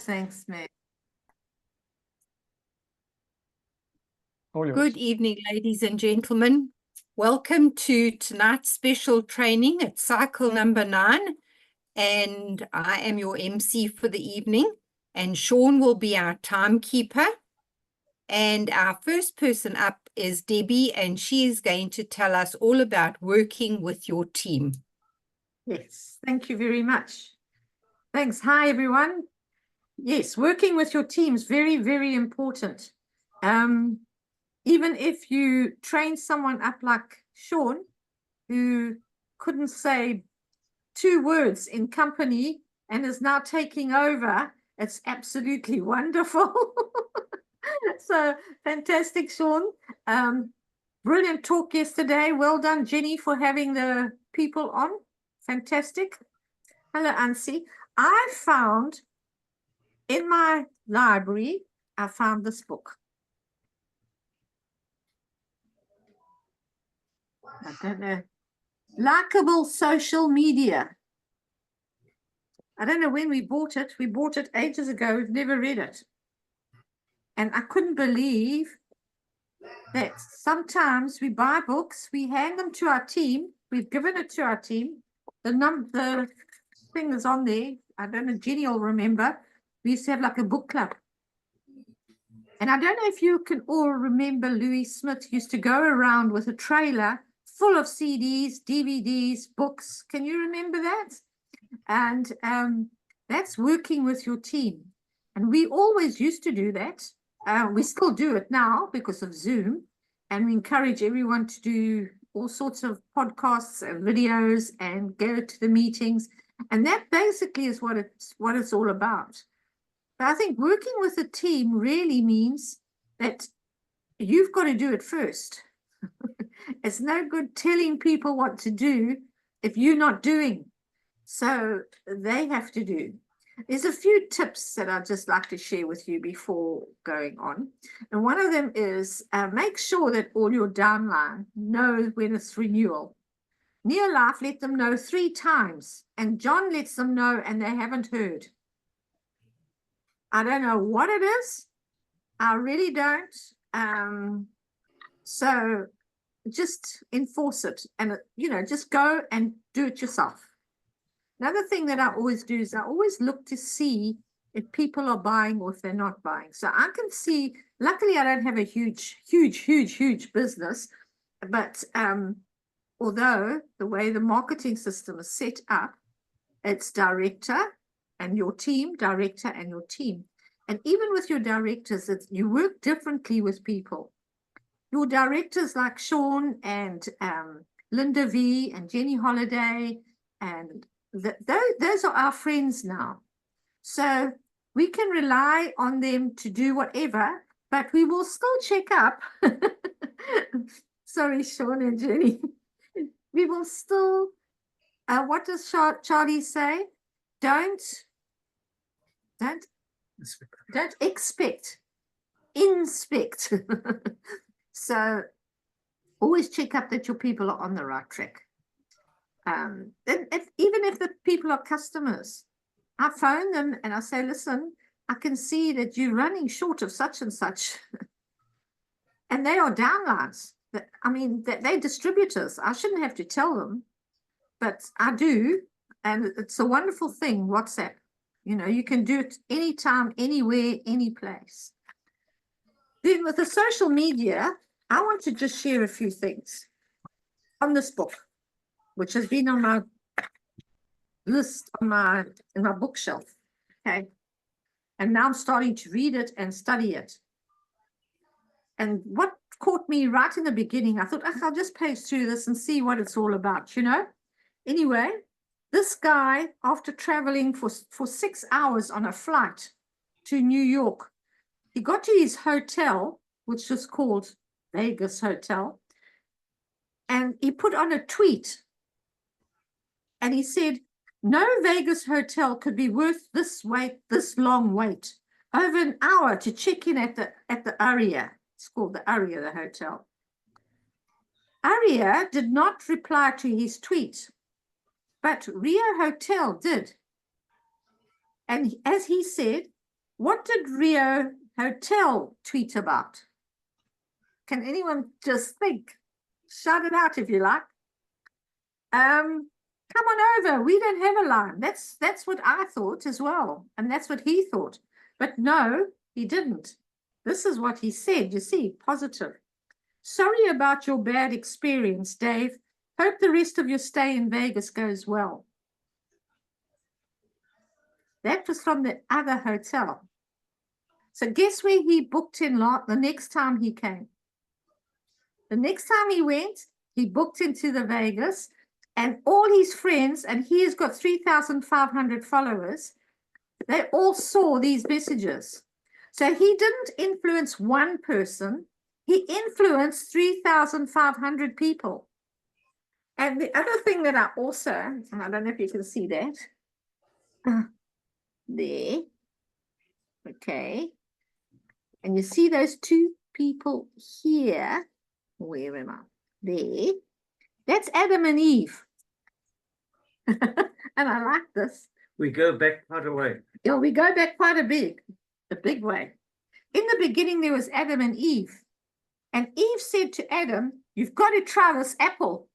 Thanks, Meg. Good evening, ladies and gentlemen. Welcome to tonight's special training at cycle number 9. And I am your MC for the evening. And Sean will be our timekeeper. And our first person up is Debbie, and she is going to tell us all about working with your team. Yes, thank you very much. Thanks. Hi, everyone. Yes, working with your team is very, very important. Even if you train someone up like Sean, who couldn't say 2 words in company and is now taking over, it's absolutely wonderful. So fantastic, Sean. Brilliant talk yesterday. Well done, Jenny, for having the people on. Fantastic. Hello, Ansi. I found in my library, I found this book. I don't know. Likeable Social Media. I don't know when we bought it. We bought it ages ago. We've never read it. And I couldn't believe that sometimes we buy books, we hand them to our team. We've given it to our team. The thing is on there. I don't know, Jenny will remember. We used to have like a book club. And I don't know if you can all remember Louis Smith used to go around with a trailer full of CDs, DVDs, books. Can you remember that? And that's working with your team. And we always used to do that. We still do it now because of Zoom. And we encourage everyone to do all sorts of podcasts and videos and go to the meetings. And that basically is what it's all about. But I think working with a team really means that you've got to do it first. It's no good telling people what to do if you're not doing. So they have to do. There's a few tips that I'd just like to share with you before going on. And one of them is make sure that all your downline knows when it's renewal. Near Life let them know 3 times, and John lets them know and they haven't heard. I don't know what it is. I really don't. So just enforce it and, just go and do it yourself. Another thing that I always do is I always look to see if people are buying or if they're not buying. So I can see, luckily I don't have a huge business, but although the way the marketing system is set up, it's director and your team, director and your team. And even with your directors, you work differently with people. Your directors like Sean and Linda V and Jenny Holiday, and those are our friends now. So we can rely on them to do whatever, but we will still check up. Sorry, Sean and Jenny. We will still, what does Charlie say? Don't expect, inspect. So always check up that your people are on the right track. Even if the people are customers, I phone them and I say, listen, I can see that you're running short of such and such. And they are downlines. They're distributors. I shouldn't have to tell them, but I do. And it's a wonderful thing, WhatsApp. You can do it anytime, anywhere, any place. Then with the social media, I want to just share a few things on this book, which has been on my list in my bookshelf. Okay. And now I'm starting to read it and study it. And what caught me right in the beginning, I thought, I'll just page through this and see what it's all about, Anyway, this guy, after traveling for 6 hours on a flight to New York, he got to his hotel, which was called Vegas Hotel, and he put on a tweet. And he said, no Vegas hotel could be worth this long wait. Over an hour to check in at the Aria. It's called the Aria, the hotel. Aria did not reply to his tweet, but Rio Hotel did. And as he said, What did Rio Hotel tweet about? Can anyone just think? Shout it out if you like. Come on over. We don't have a line. That's what I thought as well. And that's what he thought. But no, he didn't. This is what he said. You see, positive. Sorry about your bad experience, Dave. Hope the rest of your stay in Vegas goes well. That was from the other hotel. So guess where he booked in the next time he came? The next time he went, he booked into the Vegas, and all his friends, and he has got 3,500 followers, they all saw these messages. So he didn't influence one person, he influenced 3,500 people. And the other thing that I also, and I don't know if you can see that, there, okay, and you see those two people here, where am I? There, that's Adam and Eve. And I like this. We go back quite a way. Yeah, we go back quite a big way. In the beginning, there was Adam and Eve. And Eve said to Adam, you've got to try this apple.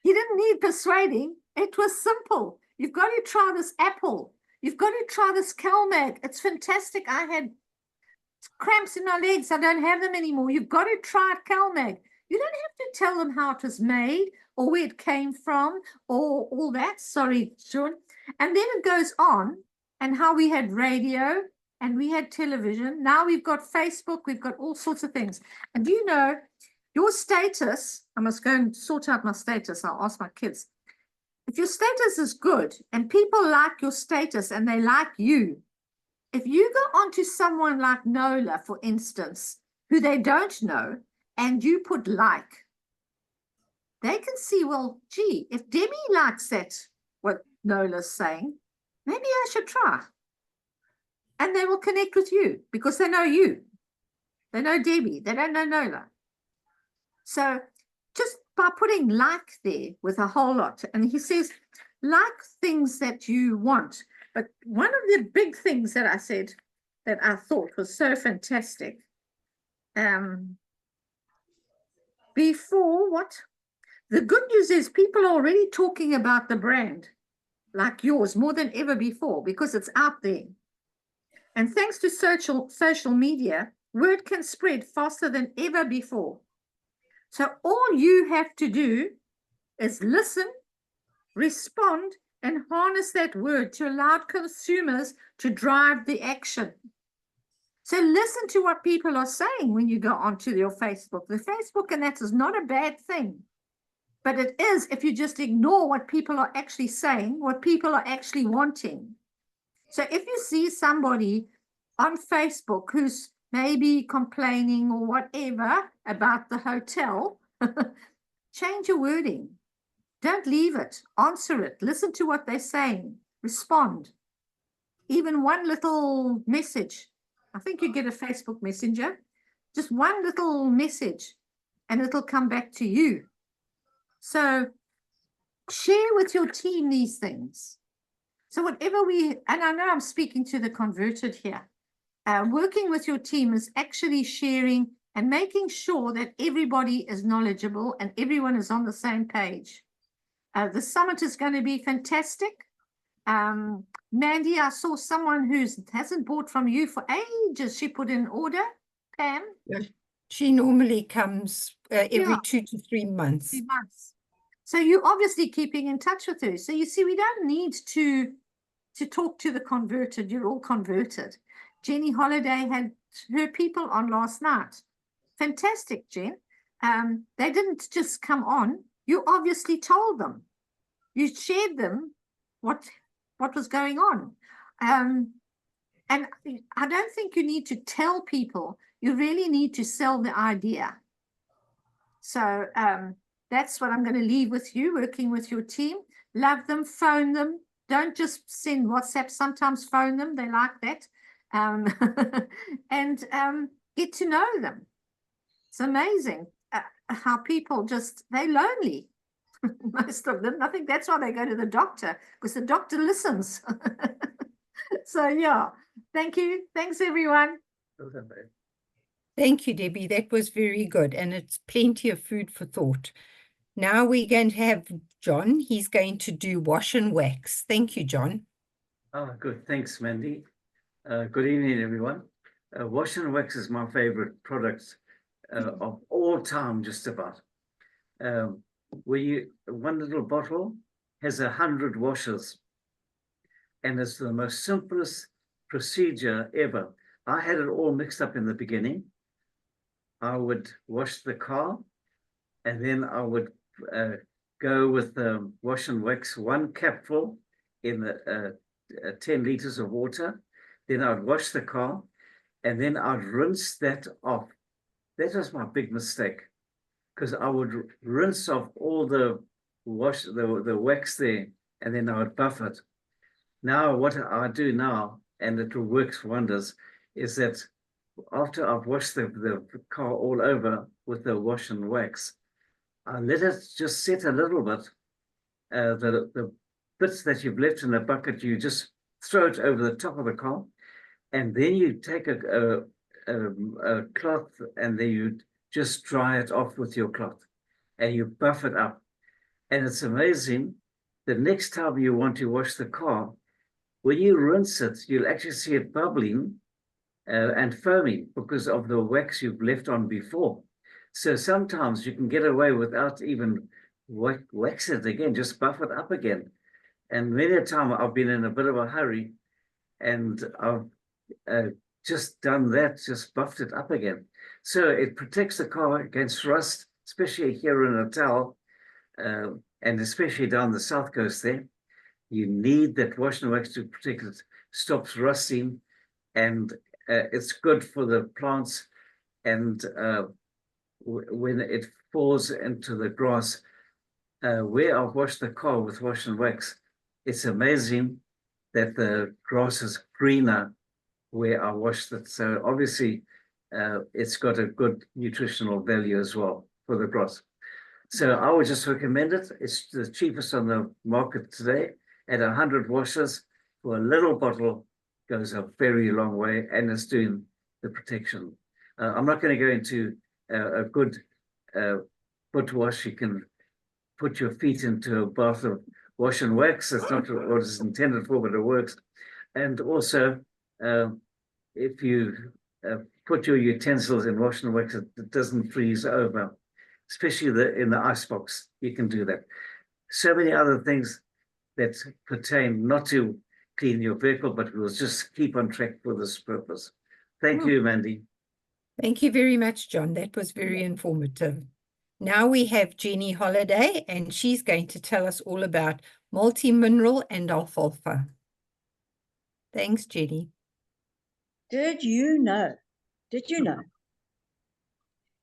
He didn't need persuading. It was simple. You've got to try this apple. You've got to try this CalMag. It's fantastic. I had cramps in my legs. I don't have them anymore. You've got to try CalMag. You don't have to tell them how it was made or where it came from or all that. Sorry, Sean. And then it goes on, and how we had radio and we had television. Now we've got Facebook. We've got all sorts of things. And do you know, your status, I must go and sort out my status. I'll ask my kids. If your status is good and people like your status and they like you, if you go onto someone like Nola, for instance, who they don't know, and you put like, they can see, well, gee, if Debbie likes that, what Nola's saying, maybe I should try. And they will connect with you because they know you. They know Debbie. They don't know Nola. So just by putting like there with a whole lot, and he says, like things that you want. But one of the big things that I said that I thought was so fantastic, before what? The good news is people are already talking about the brand like yours more than ever before because it's out there. And thanks to social media, word can spread faster than ever before. So all you have to do is listen, respond, and harness that word to allow consumers to drive the action. So listen to what people are saying when you go onto your Facebook. The Facebook and that is not a bad thing. But it is if you just ignore what people are actually saying, what people are actually wanting. So if you see somebody on Facebook who's maybe complaining or whatever about the hotel, change your wording. Don't leave it. Answer it. Listen to what they're saying. Respond. Even one little message. I think you get a Facebook Messenger. Just one little message and it'll come back to you. So share with your team these things. So whatever and I know I'm speaking to the converted here, working with your team is actually sharing and making sure that everybody is knowledgeable and everyone is on the same page. The summit is going to be fantastic. Mandy, I saw someone who hasn't bought from you for ages. She put in an order. Pam? She normally comes every 2 to 3 months. 3 months. So you're obviously keeping in touch with her. So you see, we don't need to talk to the converted. You're all converted. Jenny Holiday had her people on last night. Fantastic, Jen. They didn't just come on. You obviously told them. You shared them what was going on. And I don't think you need to tell people. You really need to sell the idea. So that's what I'm going to leave with you, working with your team. Love them, phone them. Don't just send WhatsApp. Sometimes phone them. They like that. And get to know them. It's amazing how people they're lonely. Most of them. I think that's why they go to the doctor, because the doctor listens. So yeah, thank you. Thanks everyone. Well done, babe. Thank you, Debbie. That was very good. And it's plenty of food for thought. Now we're going to have John. He's going to do wash and wax. Thank you, John. Ah, good. Thanks, Mandy. Good evening, everyone. Wash and wax is my favorite product of all time, just about. One little bottle has 100 washes, and it's the most simplest procedure ever. I had it all mixed up in the beginning. I would wash the car, and then I would go with the wash and wax, 1 capful in 10 liters of water. Then I'd wash the car, and then I'd rinse that off. That was my big mistake, because I would rinse off all the wax there, and then I would buff it. Now what I do now, and it works wonders, is that after I've washed the car all over with the wash and wax, I let it just sit a little bit. The bits that you've left in the bucket, you just throw it over the top of the car, and then you take a cloth, and then you just dry it off with your cloth, and you buff it up. And it's amazing. The next time you want to wash the car, when you rinse it, you'll actually see it bubbling and foaming because of the wax you've left on before. So sometimes you can get away without even wax it again, just buff it up again. And many a time I've been in a bit of a hurry, and I've just done that, just buffed it up again. So it protects the car against rust, especially here in Natal, and especially down the south coast there. You need that wash and wax to protect it, stops rusting, and it's good for the plants. And when it falls into the grass, where I've washed the car with wash and wax, it's amazing that the grass is greener where I washed it. So obviously, it's got a good nutritional value as well for the grass. So I would just recommend it. It's the cheapest on the market today. At 100 washes for a little bottle goes a very long way, and it's doing the protection. I'm not going to go into a good foot wash. You can put your feet into a bath of wash and wax. That's not what it's intended for, but it works. And also, if you put your utensils in wash and wax, it doesn't freeze over, especially in the icebox. You can do that. So many other things that pertain not to clean your vehicle, but we'll just keep on track for this purpose. Thank you, Mandy. Thank you very much, John. That was very informative. Now we have Jenny Holiday, and she's going to tell us all about multi-mineral and alfalfa. Thanks, Jenny. Did you know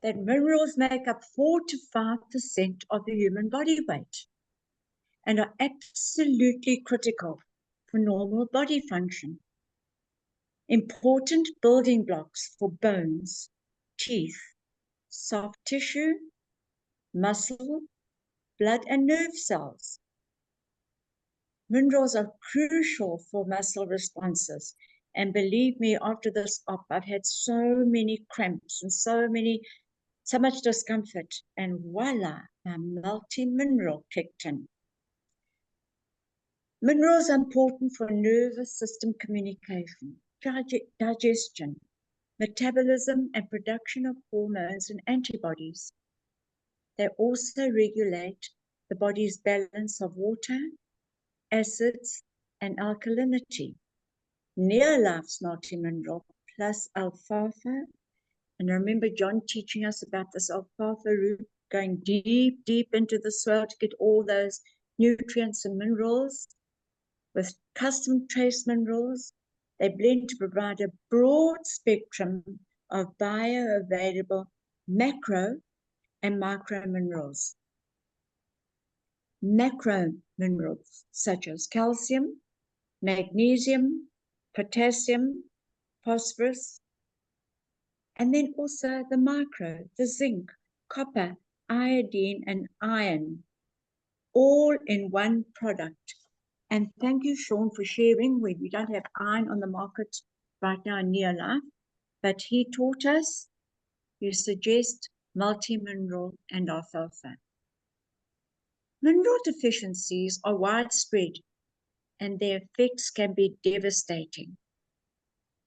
that minerals make up 4 to 5% of the human body weight and are absolutely critical for normal body function? Important building blocks for bones, teeth, soft tissue, muscle, blood, and nerve cells. Minerals are crucial for muscle responses. And believe me, after this op, I've had so many cramps and so much discomfort. And voila, my multi-mineral kicked in. Minerals are important for nervous system communication, digestion, metabolism, and production of hormones and antibodies. They also regulate the body's balance of water, acids, and alkalinity. Neolife's multi-mineral plus alfalfa, and I remember John teaching us about this alfalfa root going deep into the soil to get all those nutrients and minerals. With custom trace minerals, they blend to provide a broad spectrum of bioavailable macro and micro minerals. Macro minerals such as calcium, magnesium, potassium, phosphorus, and then also the micro, the zinc, copper, iodine, and iron, all in one product And thank you, Sean, for sharing. We don't have iron on the market right now in Near Life, but he taught us, you suggest multi-mineral and alfalfa. Mineral deficiencies are widespread and their effects can be devastating.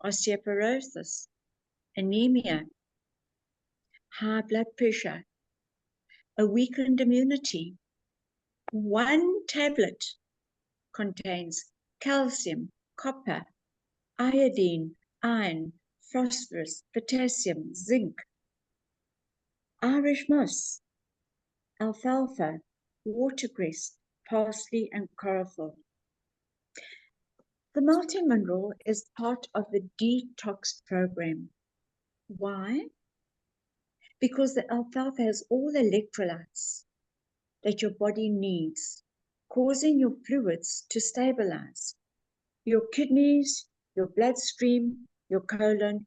Osteoporosis, anemia, high blood pressure, a weakened immunity. One tablet contains calcium, copper, iodine, iron, phosphorus, potassium, zinc, Irish moss, alfalfa, watercress, parsley, and chlorophyll. The multi-mineral is part of the detox program. Why? Because the alfalfa has all the electrolytes that your body needs, causing your fluids to stabilize. Your kidneys, your bloodstream, your colon,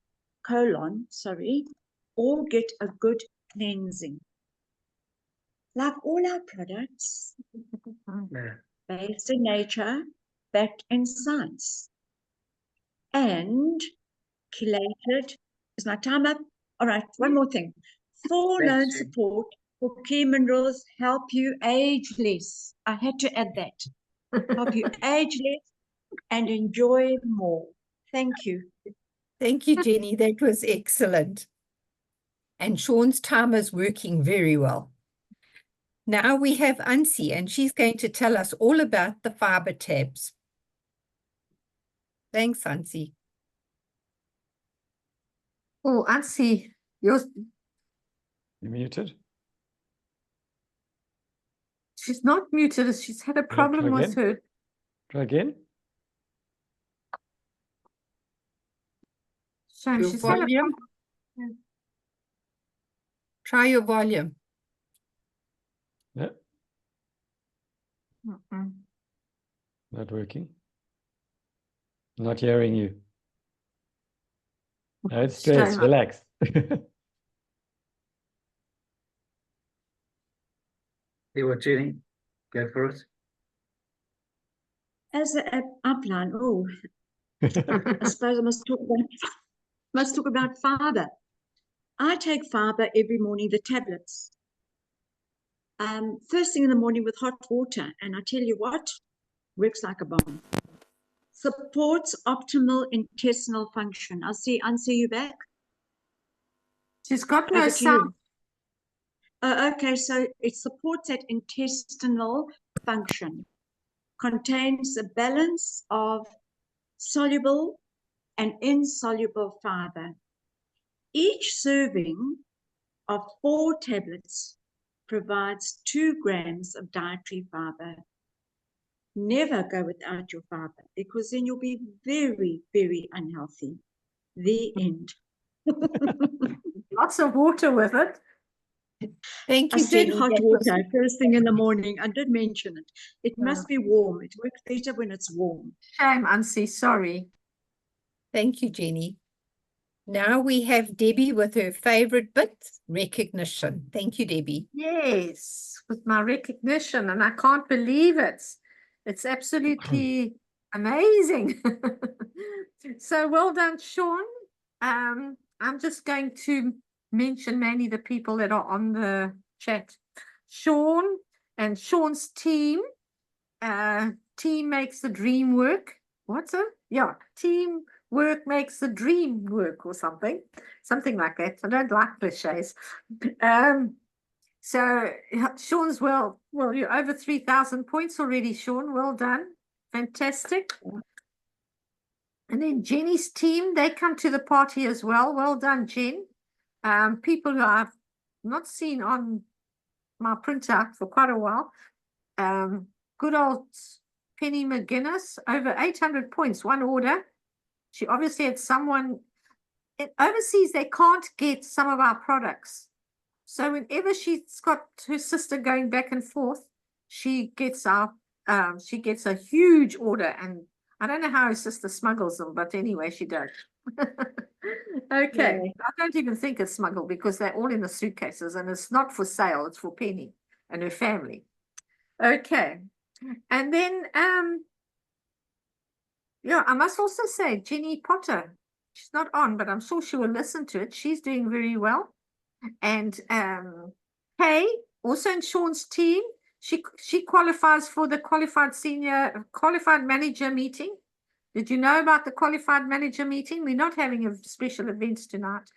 all get a good cleansing. Like all our products, Yeah. based in nature, backed in science, and chelated. Is my time up? All right, one more thing. Full Thanks, known Jane. support for key minerals help you age less. I had to add that. Help you age less and enjoy more. Thank you. Thank you, Jenny. That was excellent. And Sean's timer is working very well. Now we have Ansi, and she's going to tell us all about the fiber tabs. Thanks, Ansi. Oh, Ansi, yours, You muted? she's not muted. She's had a try problem with again. her. Try again. So Your she's had a volume. problem. Try your volume. No, Mm-mm. not working. Not hearing you. No, it's stress. Shame. Relax. See what, Jenny? Go for it. As an upline, I suppose I must talk about fiber. I take fiber every morning, the tablets. First thing in the morning with hot water, and I tell you what, works like a bomb. Supports optimal intestinal function. I'll see you back. She's got no Over to sound. you. Okay, so it supports that intestinal function. Contains a balance of soluble and insoluble fiber. Each serving of 4 tablets provides 2 grams of dietary fiber. Never go without your fiber because then you'll be very, very unhealthy. The end. Lots of water with it. Thank I you, said Jenny. hot That was- water first thing in the morning. I did mention it. It Yeah. must be warm. It works better when it's warm. Shame, Ansi, sorry. Thank you, Jenny. Now we have Debbie with her favorite bit, recognition. Thank you, Debbie. Yes, with my recognition, and I can't believe it. It's absolutely amazing. So well done, Sean. I'm just going to mention mainly the people that are on the chat. Sean and Sean's team. Team makes the dream work. What's it? Yeah, team work makes the dream work or something like that. I don't like cliches. So Sean's well, you're over 3,000 points already, Sean. Well done. Fantastic. And then Jenny's team, they come to the party as well. Well done, Jen. People who I've not seen on my printout for quite a while. Good old Penny McGuinness, over 800 points, one order. She obviously had someone overseas, they can't get some of our products. So whenever she's got her sister going back and forth, she gets a huge order, and I don't know how her sister smuggles them, but anyway, she does. Okay, Yay. I don't even think it's smuggled because they're all in the suitcases, and it's not for sale, it's for Penny and her family. Okay, and then Yeah, I must also say, Jenny Potter, she's not on, but I'm sure she will listen to it. She's doing very well. And Kay, also in Sean's team, she qualifies for the qualified manager meeting. Did you know about the qualified manager meeting? We're not having a special events tonight.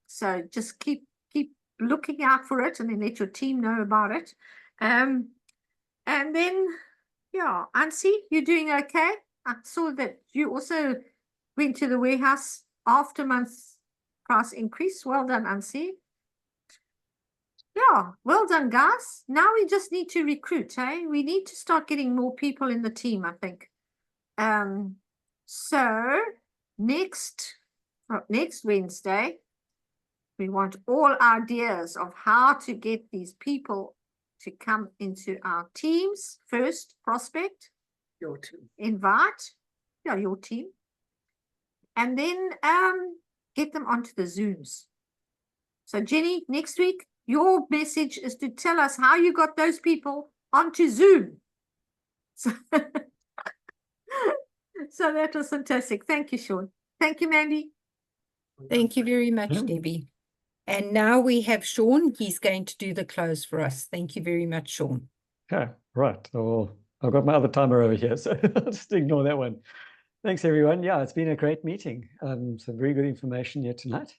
So just keep looking out for it and then let your team know about it. And then, yeah, Ansi, you're doing okay. I saw that you also went to the warehouse after month's price increase. Well done, Ansi. Yeah, well done, guys. Now we just need to recruit, eh? We need to start getting more people in the team, I think. So next Wednesday, we want all ideas of how to get these people to come into our teams. First, prospect, Your team. invite, yeah, your team, and then get them onto the Zooms. So Jenny, next week, your message is to tell us how you got those people onto Zoom. So, so that was fantastic. Thank you, Sean. Thank you, Mandy. Thank you very much, Yeah. Debbie. And now we have Sean. He's going to do the close for us. Thank you very much, Sean. Okay, right. Oh, I've got my other timer over here, so I'll just ignore that one. Thanks, everyone. Yeah, it's been a great meeting. Some very good information here tonight.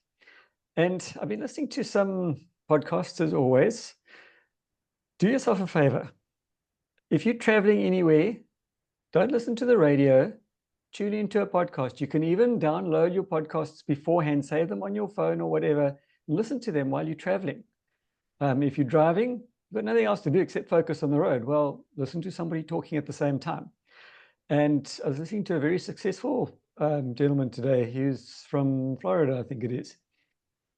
And I've been listening to some podcasts as always. Do yourself a favor. If you're traveling anywhere, don't listen to the radio. Tune into a podcast. You can even download your podcasts beforehand, save them on your phone or whatever, and listen to them while you're traveling. If you're driving, you've got nothing else to do except focus on the road. Well, listen to somebody talking at the same time. And I was listening to a very successful gentleman today. He's from Florida, I think it is.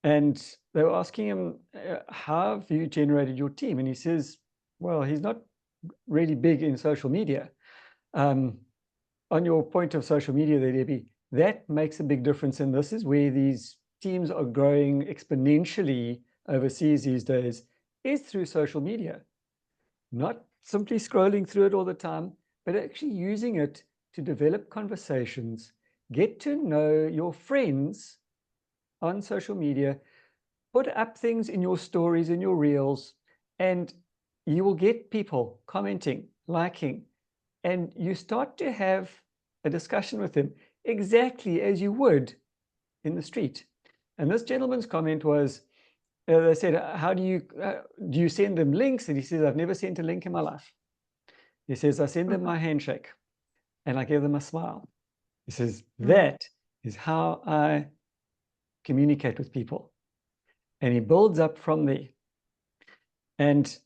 And they were asking him, how have you generated your team? And he says, well, he's not really big in social media. On your point of social media there, Debbie, that makes a big difference. And this is where these teams are growing exponentially overseas these days, is through social media. Not simply scrolling through it all the time, but actually using it to develop conversations, get to know your friends on social media, put up things in your stories, in your reels, and you will get people commenting, liking, and you start to have a discussion with them exactly as you would in the street. And this gentleman's comment was, they said, how do you send them links? And he says, I've never sent a link in my life. He says, I send them my handshake and I give them a smile. He says, that is how I communicate with people. And he builds up from there. And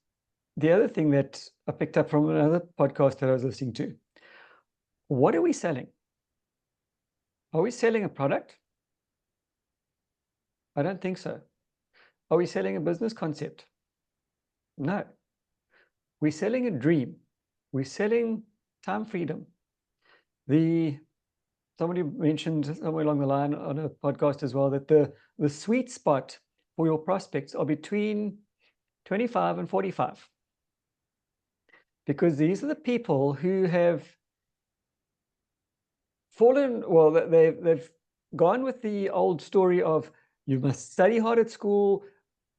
the other thing that I picked up from another podcast that I was listening to, what are we selling? Are we selling a product? I don't think so. Are we selling a business concept? No. We're selling a dream. We're selling time freedom. Somebody mentioned somewhere along the line on a podcast as well that the sweet spot for your prospects are between 25 and 45. Because these are the people who have fallen, well, they've gone with the old story of you must study hard at school,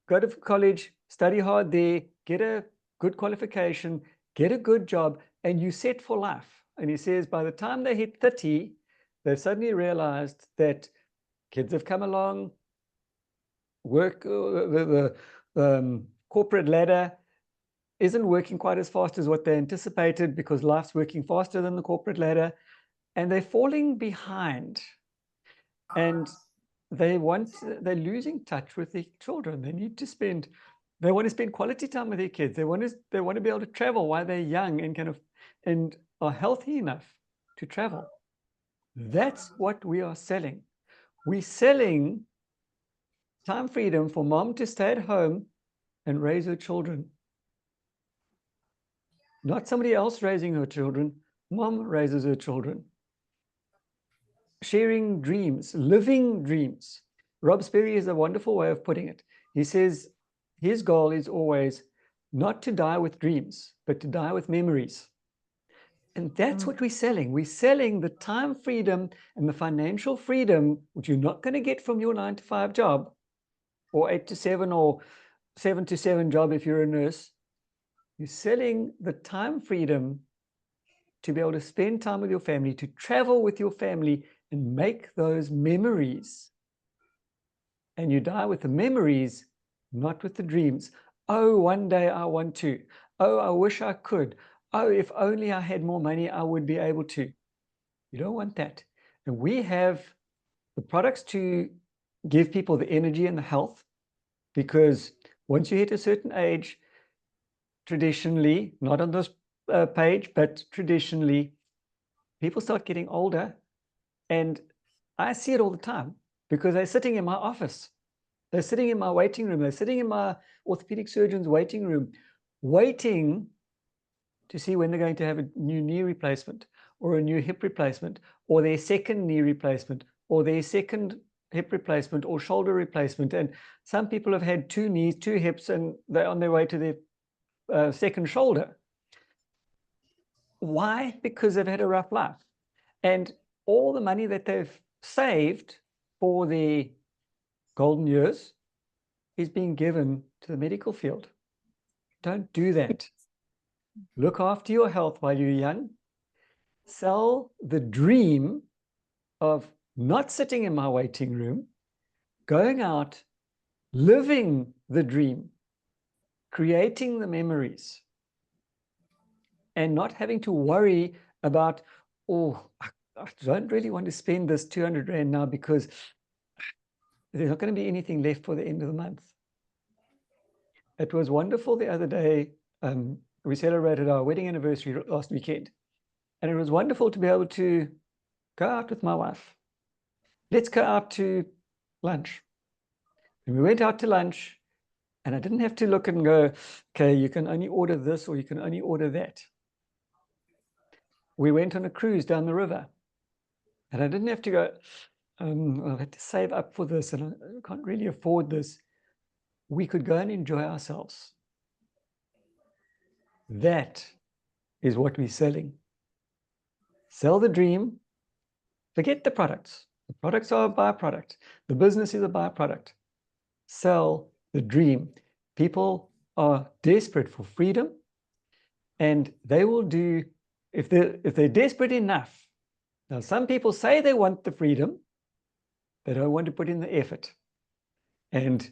go to college, study hard there, get a good qualification, get a good job, and you set for life. And he says by the time they hit 30, they've suddenly realized that kids have come along, work, the corporate ladder isn't working quite as fast as what they anticipated because life's working faster than the corporate ladder, and they're falling behind. And they're losing touch with their children. They want to spend quality time with their kids. They want to be able to travel while they're young and are healthy enough to travel. That's what we are selling. We're selling time freedom for mom to stay at home and raise her children. Not somebody else raising her children. Mom raises her children. Sharing dreams, living dreams. Rob Sperry is a wonderful way of putting it. He says his goal is always not to die with dreams, but to die with memories. And that's what we're selling. We're selling the time freedom and the financial freedom, which you're not going to get from your 9-to-5 job, or 8 to 7, or 7 to 7 job if you're a nurse. You're selling the time freedom to be able to spend time with your family, to travel with your family and make those memories. And you die with the memories, not with the dreams. Oh, one day I want to. Oh, I wish I could. Oh, if only I had more money, I would be able to. You don't want that. And we have the products to give people the energy and the health, because once you hit a certain age, traditionally, not on this page, but traditionally, people start getting older. And I see it all the time because they're sitting in my office. They're sitting in my waiting room. They're sitting in my orthopedic surgeon's waiting room, waiting to see when they're going to have a new knee replacement, or a new hip replacement, or their second knee replacement, or their second hip replacement, or shoulder replacement. And some people have had 2 knees, 2 hips, and they're on their way to their second shoulder. Why? Because they've had a rough life. And all the money that they've saved for the golden years is being given to the medical field. Don't do that. Look after your health while you're young. Sell the dream of not sitting in my waiting room, going out, living the dream, creating the memories, and not having to worry about, oh, I don't really want to spend this 200 Rand now because there's not going to be anything left for the end of the month. It was wonderful the other day. We celebrated our wedding anniversary last weekend, and it was wonderful to be able to go out with my wife. Let's go out to lunch. And we went out to lunch, and I didn't have to look and go, okay, you can only order this or you can only order that. We went on a cruise down the river, and I didn't have to go, I had to save up for this, and I can't really afford this. We could go and enjoy ourselves. That is what we're selling. Sell the dream, forget the products. The products are a byproduct. The business is a byproduct. Sell the dream. People are desperate for freedom, and they will do, if they're desperate enough. Now, some people say they want the freedom, they don't want to put in the effort. And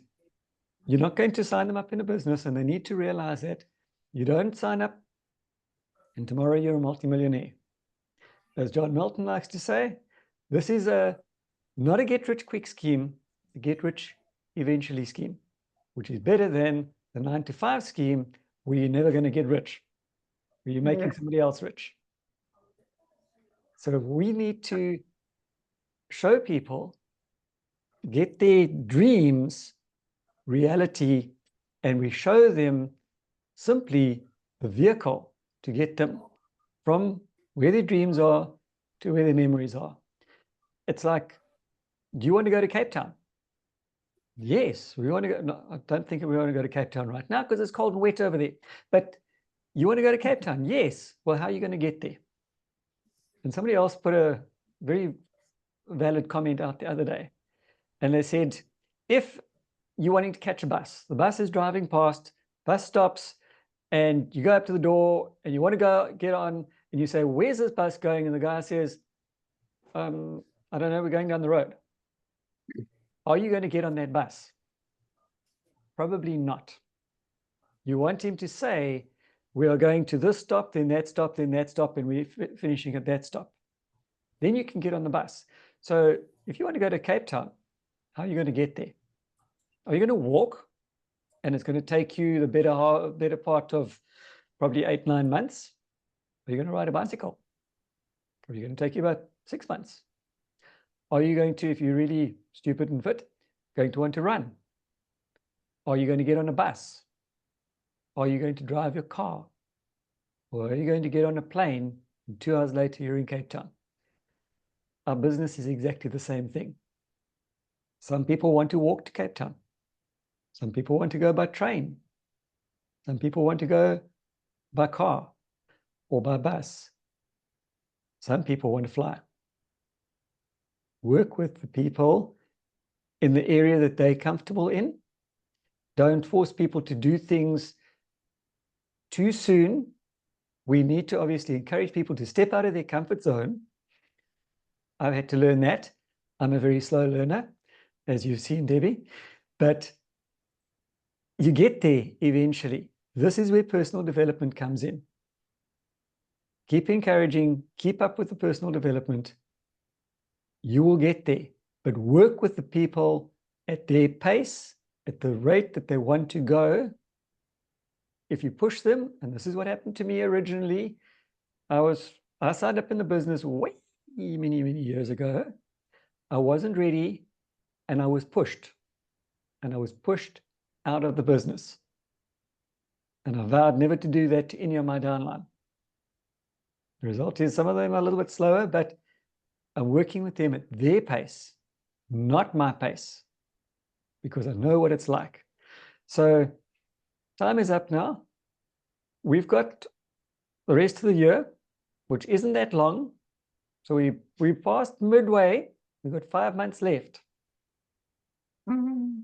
you're not going to sign them up in a business, and they need to realize that you don't sign up and tomorrow you're a multimillionaire. As John Milton likes to say, this is not a get-rich-quick scheme, a get-rich-eventually scheme, which is better than the 9-to-5 scheme where you're never going to get rich, where you're making somebody else rich. So we need to show people, get their dreams reality, and we show them simply the vehicle to get them from where their dreams are to where their memories are. It's like, do you want to go to Cape Town? Yes, we want to go. No, I don't think we want to go to Cape Town right now because it's cold and wet over there. But you want to go to Cape Town? Yes. Well, how are you going to get there? And somebody else put a very valid comment out the other day. And they said, if you're wanting to catch a bus, the bus is driving past, bus stops, and you go up to the door and you want to go get on, and you say, where's this bus going? And the guy says, I don't know, we're going down the road. Are you going to get on that bus? Probably not. You want him to say, we are going to this stop, then that stop, then that stop, and we're finishing at that stop. Then you can get on the bus. So if you want to go to Cape Town, how are you going to get there? Are you going to walk? And it's going to take you the better part of probably 8-9 months. Are you going to ride a bicycle? Or are you going to take you about 6 months? Are you going to, if you're really stupid and fit, going to want to run? Are you going to get on a bus? Are you going to drive your car? Or are you going to get on a plane and 2 hours later you're in Cape Town? Our business is exactly the same thing. Some people want to walk to Cape Town. Some people want to go by train. Some people want to go by car or by bus. Some people want to fly. Work with the people in the area that they're comfortable in. Don't force people to do things too soon. We need to obviously encourage people to step out of their comfort zone. I've had to learn that. I'm a very slow learner, as you've seen, Debbie, but you get there eventually. This is where personal development comes in. Keep encouraging, keep up with the personal development. You will get there, but work with the people at their pace, at the rate that they want to go. If you push them, and this is what happened to me originally, I signed up in the business way many years ago. I wasn't ready, and I was pushed. And I was pushed out of the business. And I vowed never to do that to any of my downline. The result is some of them are a little bit slower, but I'm working with them at their pace, not my pace, because I know what it's like. So time is up now. We've got the rest of the year, which isn't that long. So we passed midway. We've got 5 months left. Mm.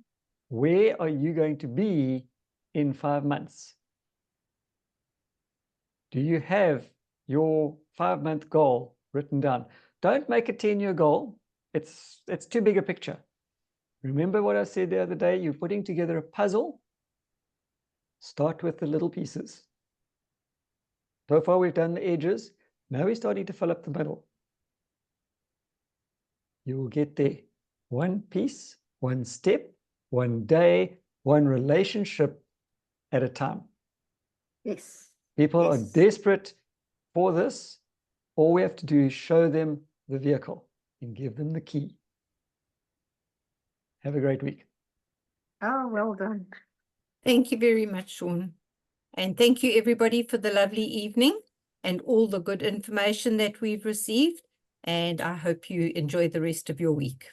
Where are you going to be in 5 months? Do you have your 5-month goal written down? Don't make a 10-year goal. It's too big a picture. Remember what I said the other day? You're putting together a puzzle. Start with the little pieces. So far we've done the edges. Now we're starting to fill up the middle. You will get there. One piece, one step, one day, one relationship at a time. Yes. People are Yes. desperate for this. All we have to do is show them the vehicle and give them the key. Have a great week. Oh, well done. Thank you very much, Sean. And thank you everybody for the lovely evening and all the good information that we've received. And I hope you enjoy the rest of your week.